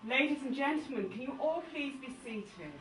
Ladies and gentlemen, can you all please be seated?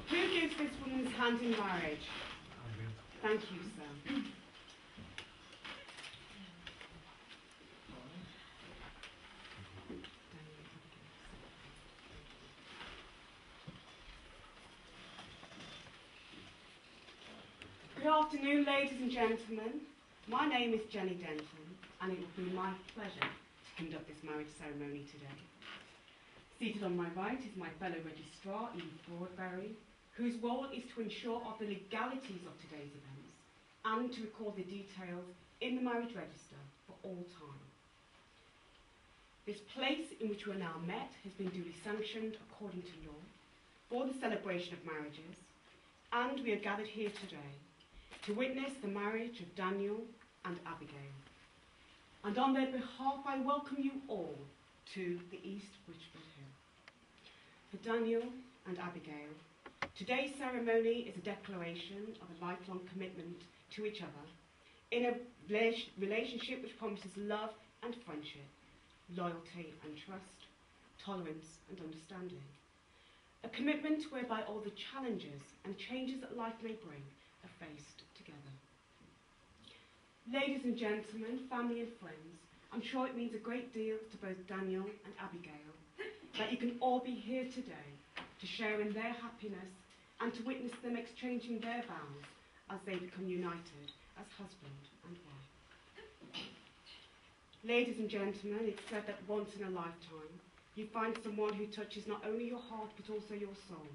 Who gives this woman's hand in marriage? Thank you, sir. Good afternoon, ladies and gentlemen. My name is Jenny Denton, and it will be my pleasure to conduct this marriage ceremony today. Seated on my right is my fellow registrar, Eve Broadberry, whose role is to ensure of the legalities of today's events and to record the details in the marriage register for all time. This place in which we are now met has been duly sanctioned according to law for the celebration of marriages, and we are gathered here today to witness the marriage of Daniel and Abigail. And on their behalf, I welcome you all to the East Richford Hill. For Daniel and Abigail, today's ceremony is a declaration of a lifelong commitment to each other in a relationship which promises love and friendship, loyalty and trust, tolerance and understanding. A commitment whereby all the challenges and changes that life may bring are faced together. Ladies and gentlemen, family and friends, I'm sure it means a great deal to both Daniel and Abigail that you can all be here today to share in their happiness and to witness them exchanging their vows as they become united as husband and wife. Ladies and gentlemen, it's said that once in a lifetime you find someone who touches not only your heart but also your soul.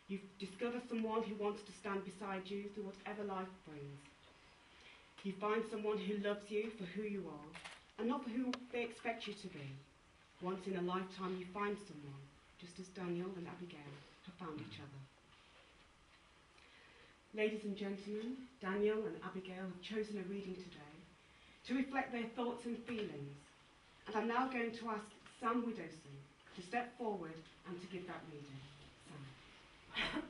You discover someone who wants to stand beside you through whatever life brings. You find someone who loves you for who you are and not for who they expect you to be. Once in a lifetime you find someone, just as Daniel and Abigail have found each other. Ladies and gentlemen, Daniel and Abigail have chosen a reading today to reflect their thoughts and feelings. And I'm now going to ask Sam Widdowson to step forward and to give that reading. Sam.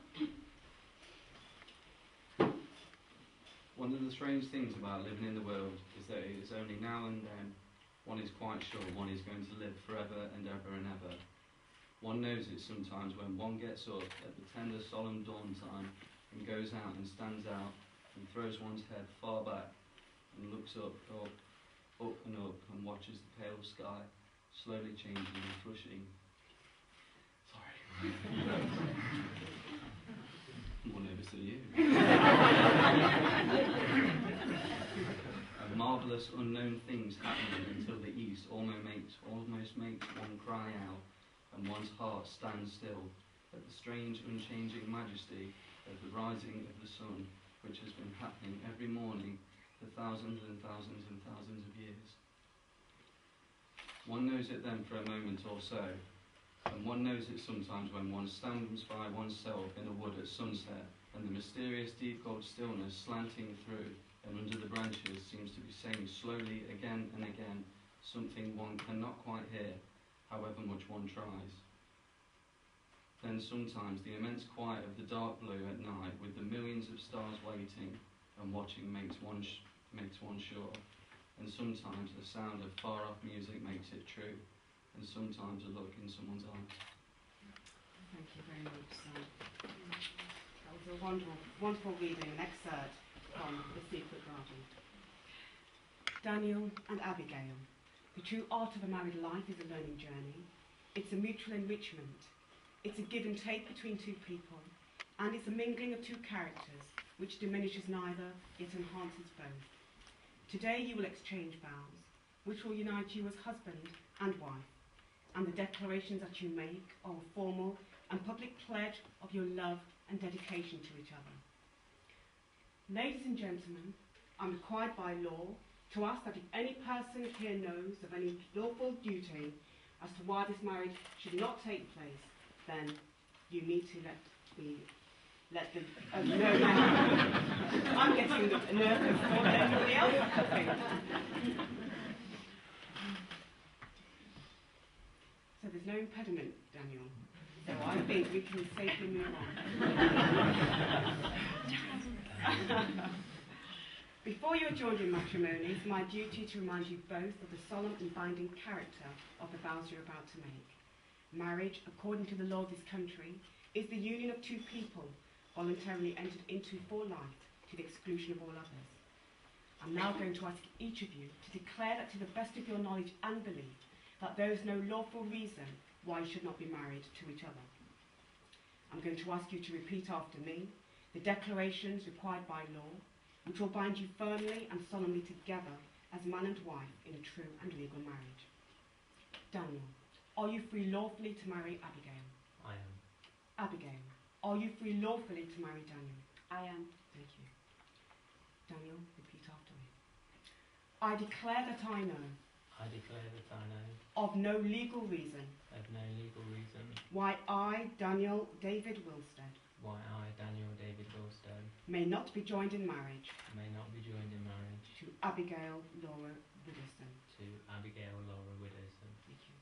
One of the strange things about living in the world is that it is only now and then one is quite sure one is going to live forever and ever and ever. One knows it sometimes when one gets up at the tender solemn dawn time and goes out and stands out and throws one's head far back and looks up and up and watches the pale sky slowly changing and flushing. Sorry. More nervous than you. And marvellous unknown things happening until the east almost makes one cry out and one's heart stands still at the strange unchanging majesty of the rising of the sun, which has been happening every morning for thousands and thousands and thousands of years. One knows it then for a moment or so, and one knows it sometimes when one stands by oneself in a wood at sunset and the mysterious deep cold stillness slanting through and under the branches seems to be saying slowly again and again something one cannot quite hear, however much one tries. Then sometimes the immense quiet of the dark blue at night with the millions of stars waiting and watching makes one sure, and sometimes the sound of far-off music makes it true, and sometimes a look in someone's eyes. Thank you very much, Sam. That was a wonderful reading, an excerpt from The Secret Garden. Daniel and Abigail. The true art of a married life is a learning journey. It's a mutual enrichment. It's a give and take between two people, and it's a mingling of two characters, which diminishes neither, yet enhances both. Today you will exchange vows, which will unite you as husband and wife, and the declarations that you make are a formal and public pledge of your love and dedication to each other. Ladies and gentlemen, I'm required by law to ask that if any person here knows of any lawful duty as to why this marriage should not take place, then you need to let them know now. I'm getting nervous more than anybody else, I think. So there's no impediment, Daniel. So I think we can safely move on. Before you are joined in matrimony, it's my duty to remind you both of the solemn and binding character of the vows you're about to make. Marriage, according to the law of this country, is the union of two people voluntarily entered into for life to the exclusion of all others. I'm now going to ask each of you to declare that to the best of your knowledge and belief that there is no lawful reason why you should not be married to each other. I'm going to ask you to repeat after me the declarations required by law, which will bind you firmly and solemnly together as man and wife in a true and legal marriage. Daniel, are you free lawfully to marry Abigail? I am. Abigail, are you free lawfully to marry Daniel? I am. Thank you. Daniel, repeat after me. I declare that I know, I declare that I know, of no legal reason, of no legal reason, why I, Daniel David Wilstead, why I, Daniel David Wilstead, may not be joined in marriage may not be joined in marriage to Abigail Laura Widdowson. to Abigail Laura Widdowson. Thank you.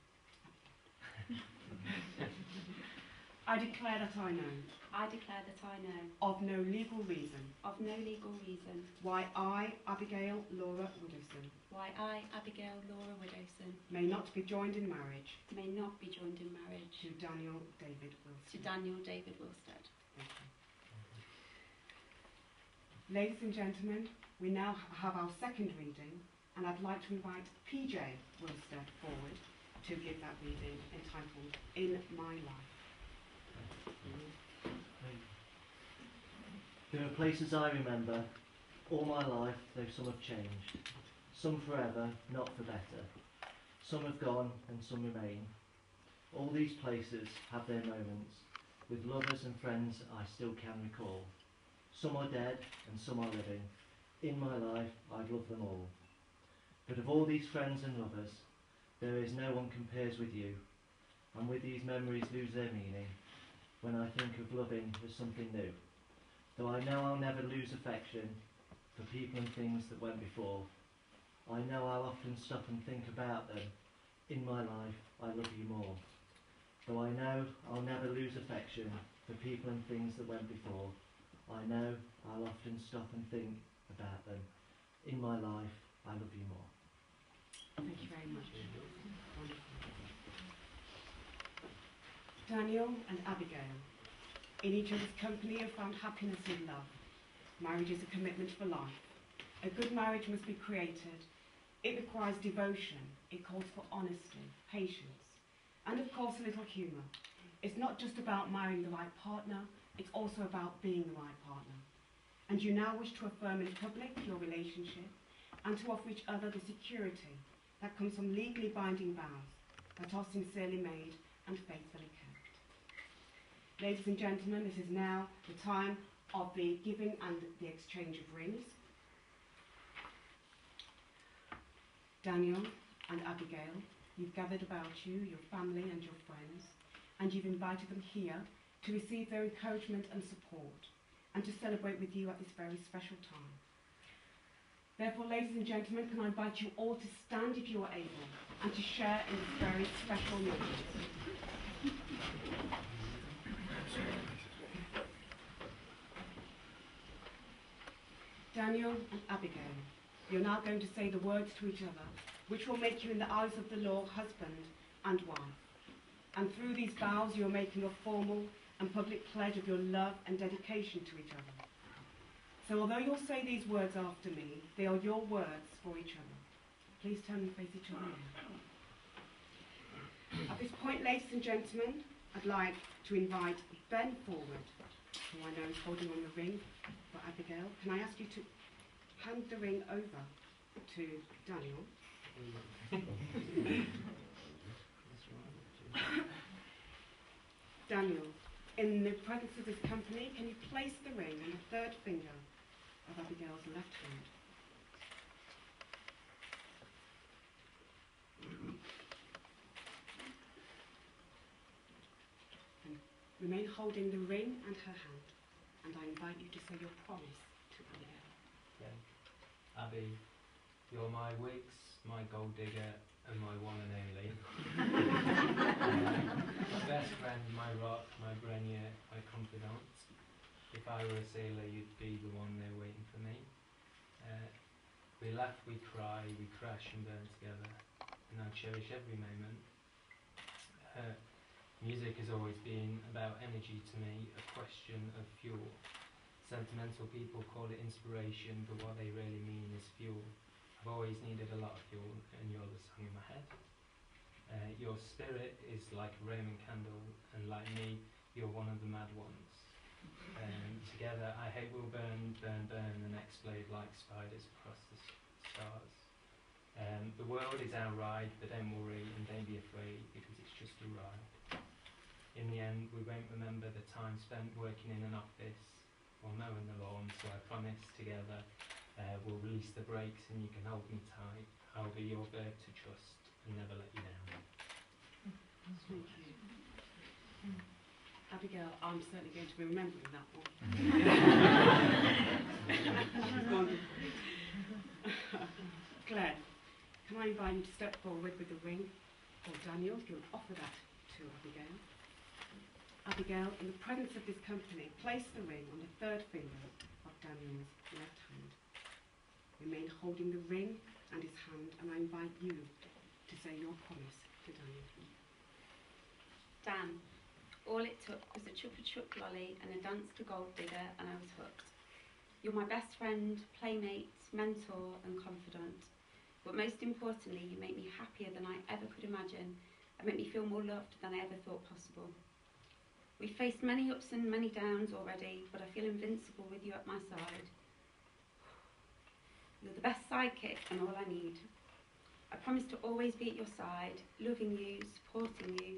I declare that I know, I declare that I know, of no legal reason, of no legal reason, why I, Abigail Laura Widdowson, why I, Abigail Laura Widdowson, may not be joined in marriage may not be joined in marriage to Daniel David to Wilson. Daniel David Wilstead. Thank you. Ladies and gentlemen, we now have our second reading, and I'd like to invite PJ Wilstead forward to give that reading entitled In My Life. There are places I remember all my life, though some have changed. Some forever, not for better. Some have gone and some remain. All these places have their moments, with lovers and friends I still can recall. Some are dead and some are living. In my life I've loved them all. But of all these friends and lovers, there is no one compares with you, and with these memories lose their meaning when I think of loving as something new. Though I know I'll never lose affection for people and things that went before, I know I'll often stop and think about them. In my life, I love you more. Though I know I'll never lose affection for people and things that went before, I know I'll often stop and think about them. In my life, I love you more. Thank you very much. Wonderful. Daniel and Abigail, in each other's company have found happiness in love. Marriage is a commitment for life. A good marriage must be created. It requires devotion. It calls for honesty, patience, and of course a little humour. It's not just about marrying the right partner, it's also about being the right partner. And you now wish to affirm in public your relationship and to offer each other the security that comes from legally binding vows that are sincerely made and faithfully kept. Ladies and gentlemen, this is now the time of the giving and the exchange of rings. Daniel and Abigail, you've gathered about you, your family and your friends, and you've invited them here to receive their encouragement and support, and to celebrate with you at this very special time. Therefore, ladies and gentlemen, can I invite you all to stand if you are able, and to share in this very special moment. Daniel and Abigail, you're now going to say the words to each other, which will make you in the eyes of the law husband and wife. And through these vows you are making a formal and public pledge of your love and dedication to each other. So although you'll say these words after me, they are your words for each other. Please turn and face each other now. At this point, ladies and gentlemen, I'd like to invite Ben forward, who I know is holding on the ring for Abigail. Can I ask you to hand the ring over to Daniel? Daniel, in the presence of this company, can you place the ring on the third finger of Abigail's left hand? And remain holding the ring and her hand, and I invite you to say your promise to Abigail. Okay. Abby, you're my Wix, my gold digger, and my one and only. My best friend, my rock, my Brenier, my confidant. If I were a sailor, you'd be the one there waiting for me. We laugh, we cry, we crash and burn together, and I cherish every moment. Music has always been about energy to me, a question of fuel. Sentimental people call it inspiration, but what they really mean is fuel. I've always needed a lot of fuel, and you're the song in my head. Your spirit is like a Roman candle, and like me, you're one of the mad ones. Together, I hope we'll burn, burn, burn, and explode like spiders across the stars. The world is our ride, but don't worry and don't be afraid, because it's just a ride. In the end, we won't remember the time spent working in an office or mowing the lawn, so I promise together we'll release the brakes and you can hold me tight. I'll be your bird to trust and never let you down. Thank you. Abigail, I'm certainly going to be remembering that one. She's gone. Claire, can I invite you to step forward with the ring? Or Daniel, you'll offer that to Abigail. Abigail, in the presence of this company, place the ring on the third finger of Daniel's left hand. Remain holding the ring and his hand, and I invite you to say your promise to Daniel. Dan, all it took was a chupa-chup lolly and a dance to Gold Digger, and I was hooked. You're my best friend, playmate, mentor and confidant. But most importantly, you make me happier than I ever could imagine and make me feel more loved than I ever thought possible. We've faced many ups and many downs already, but I feel invincible with you at my side. You're the best sidekick and all I need. I promise to always be at your side, loving you, supporting you,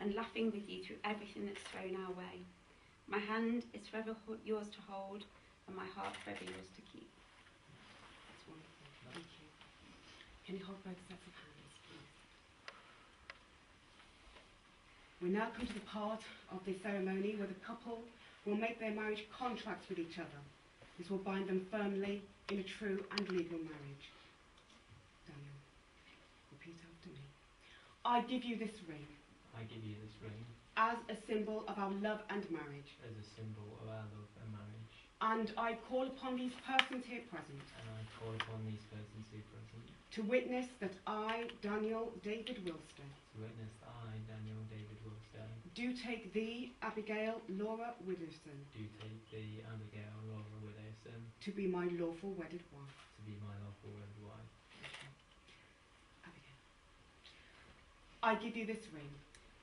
and laughing with you through everything that's thrown our way. My hand is forever yours to hold, and my heart forever yours to keep. That's wonderful. Thank you. Can you hold both sets of hands, please? We now come to the part of the ceremony where the couple will make their marriage contracts with each other. This will bind them firmly in a true and legal marriage. Daniel, repeat after me. I give you this ring. I give you this ring as a symbol of our love and marriage. as a symbol of our love and marriage. And I call upon these persons here present And I call upon these persons here present to witness that I, Daniel David Wilstead, to witness that I, Daniel David Wilstead, do take thee, Abigail Laura Widdowson, do take thee, Abigail Laura Widdowson, to be my lawful wedded wife. to be my lawful wedded wife. Abigail, I give you this ring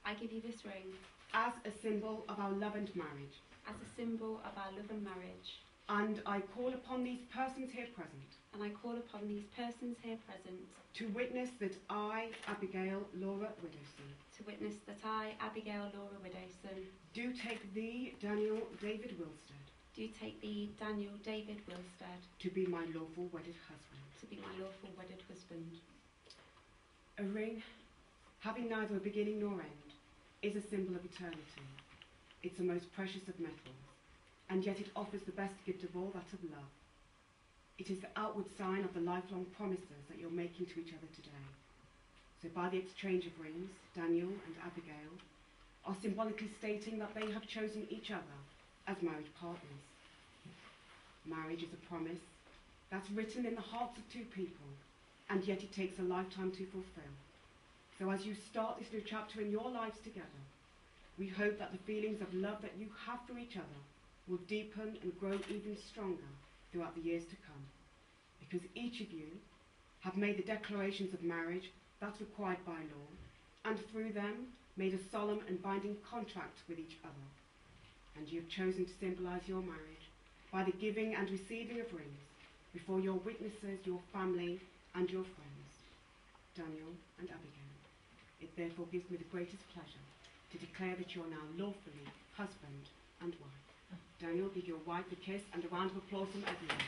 I give you this ring as a symbol of our love and marriage. as a symbol of our love and marriage. And I call upon these persons here present And I call upon these persons here present to witness that I, Abigail Laura Widdowson, to witness that I, Abigail Laura Widdowson, do take thee, Daniel David Wilstead, do take thee, Daniel David Wilstead, to be my lawful wedded husband. to be my lawful wedded husband. A ring, having neither a beginning nor end, is a symbol of eternity. It's the most precious of metals, and yet it offers the best gift of all, that of love. It is the outward sign of the lifelong promises that you're making to each other today. So by the exchange of rings, Daniel and Abigail are symbolically stating that they have chosen each other as marriage partners. Marriage is a promise that's written in the hearts of two people, and yet it takes a lifetime to fulfill. So as you start this new chapter in your lives together, we hope that the feelings of love that you have for each other will deepen and grow even stronger throughout the years to come, because each of you have made the declarations of marriage that's required by law, and through them made a solemn and binding contract with each other. And you have chosen to symbolize your marriage by the giving and receiving of rings before your witnesses, your family, and your friends, Daniel and Abigail. It therefore gives me the greatest pleasure to declare that you are now lawfully husband and wife. Daniel, give your wife a kiss and a round of applause from everyone.